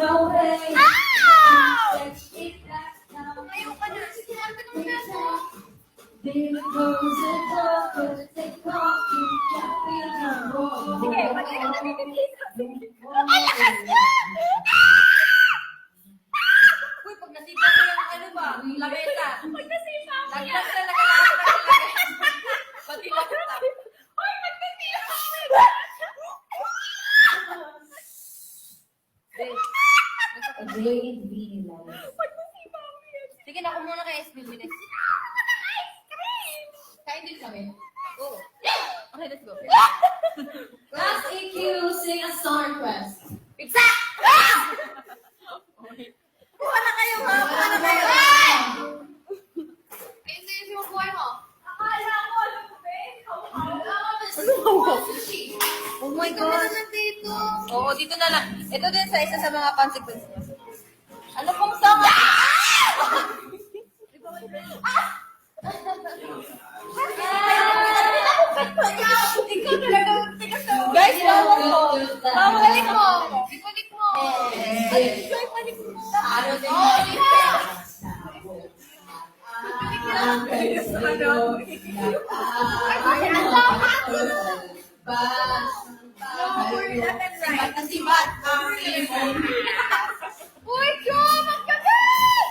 Ayaw ka na. Sinabi ko na sa. Sige, mag-ina na dito. Ang lakas niya! Uy, pag nasipa ko yung ano ba? Lamesa. Pag nasipa ko yan. Lagi lang talaga pati lang. Uy, pag nasipa ko yan. Sige na, ako muna kay SB bilis. Kain din kami. Oo. Okay, let's go. Class EQ, sing a song request. Pizza! Kuha na kayo, ha? Kuha na kayo. Ayun na yung sinukuha mo. Akala ko, alam ko, Oh my Ito na naman dito. Oo, dito na lang. Ito din sa isa sa mga consequence niya. Ano pong song? Ikaw talaga magtigas na. Guys, bawal mo. Bawalik mo. Ibalik mo. Ibalik mo. Ano din? Sibat. Uy, Jo! Magkagat!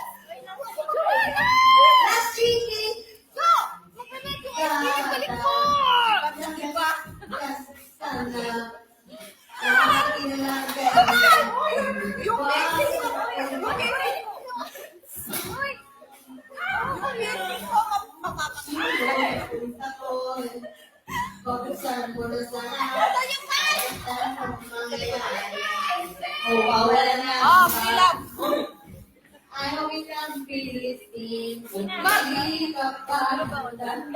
Last cheeky. Jo! Magkagat yung ibalik mo! Yung basic mo! Uy! Yung basic mo! Oh, wala na. Oh, free love! I hope you can feel this thing. Mali ka pa.